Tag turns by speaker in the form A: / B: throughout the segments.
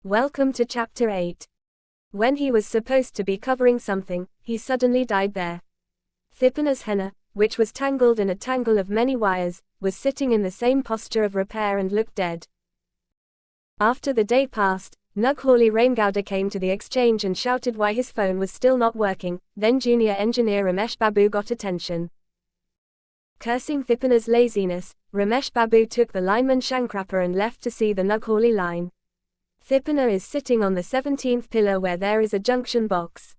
A: Welcome to Chapter 8. When he was supposed to be covering something, he suddenly died there. Thipana's henna, which was tangled in a tangle of many wires, was sitting in the same posture of repair and looked dead. After the day passed, Nughali Ramegowda came to the exchange and shouted why his phone was still not working. Then junior engineer Ramesh Babu got attention. Cursing Thipana's laziness, Ramesh Babu took the lineman Shankrappa and left to see the Nughali line. Thipana is sitting on the 17th pillar where there is a junction box.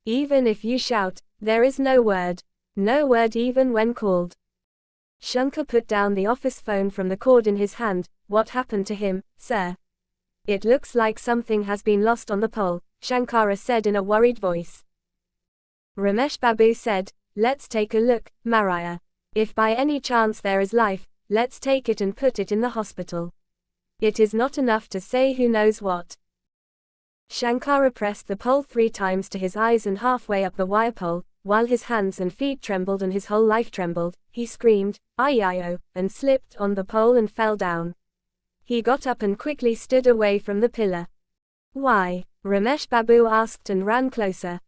A: Even if you shout, there is no word. No word even when called. Shankar put down the office phone from the cord in his hand. What happened to him, sir? It looks like something has been lost on the pole, Shankara said in a worried voice. Ramesh Babu said, let's take a look, Maria. If by any chance there is life, let's take it and put it in the hospital. It is not enough to say who knows what. Shankara pressed the pole 3 times to his eyes and halfway up the wire pole, while his hands and feet trembled and his whole life trembled, he screamed, "Ay-ay-oh," and slipped on the pole and fell down. He got up and quickly stood away from the pillar. Why? Ramesh Babu asked and ran closer.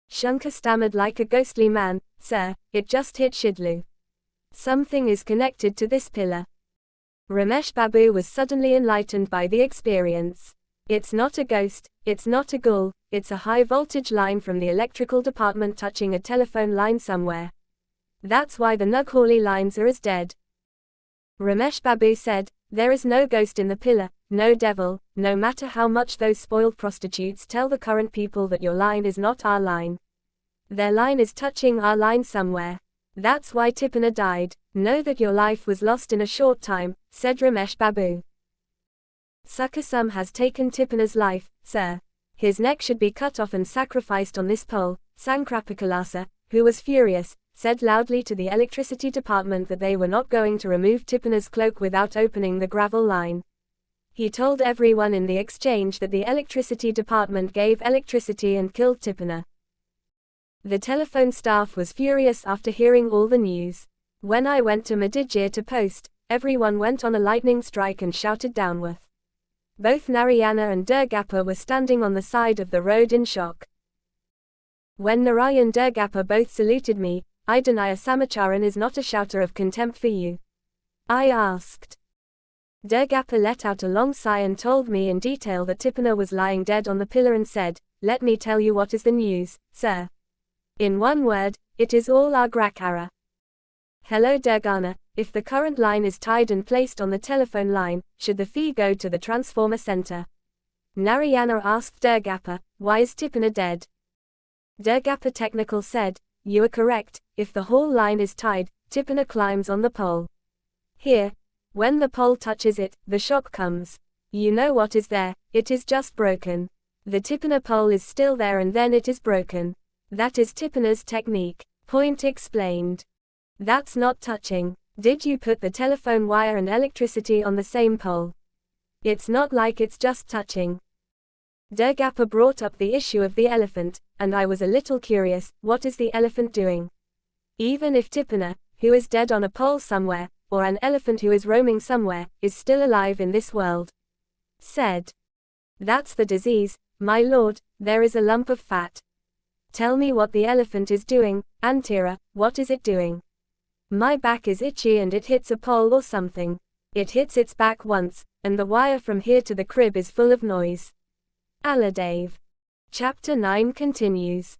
A: Shankar stammered like a ghostly man, sir, it just hit Shidlu. Something is connected to this pillar. Ramesh Babu was suddenly enlightened by the experience. It's not a ghost, it's not a ghoul, it's a high-voltage line from the electrical department touching a telephone line somewhere. That's why the Nughali lines are as dead. Ramesh Babu said, there is no ghost in the pillar, no devil, no matter how much those spoiled prostitutes tell the current people that your line is not our line. Their line is touching our line somewhere. That's why Thipana died. Know that your life was lost in a short time, said Ramesh Babu. Sukkasum has taken Thipana's life, sir. His neck should be cut off and sacrificed on this pole. Sankrapakalasa, who was furious, said loudly to the electricity department that they were not going to remove Thipana's cloak without opening the gravel line. He told everyone in the exchange that the electricity department gave electricity and killed Thipana. The telephone staff was furious after hearing all the news. When I went to Madidjir to post, everyone went on a lightning strike and shouted downward. Both Narayana and Durgappa were standing on the side of the road in shock. When Narayan Durgappa both saluted me, I deny a Samacharan is not a shouter of contempt for you. I asked. Durgappa let out a long sigh and told me in detail that Thipana was lying dead on the pillar and said, let me tell you what is the news, sir. In one word, it is all our Grakara. Hello Durgana, if the current line is tied and placed on the telephone line, should the fee go to the transformer center? Narayana asked Durgappa, why is Thipana dead? Durgappa Technical said, you are correct, if the whole line is tied, Thipana climbs on the pole. Here, when the pole touches it, the shock comes. You know what is there, it is just broken. The Thipana pole is still there and then it is broken. That is Thipana's technique. Point explained. That's not touching. Did you put the telephone wire and electricity on the same pole? It's not like it's just touching. Durgappa brought up the issue of the elephant, and I was a little curious, what is the elephant doing? Even if Thipana, who is dead on a pole somewhere, or an elephant who is roaming somewhere, is still alive in this world. Said. That's the disease, my lord, there is a lump of fat. Tell me what the elephant is doing, Antira, what is it doing? My back is itchy and it hits a pole or something. It hits its back once, and the wire from here to the crib is full of noise. Aladev. Chapter 9 continues.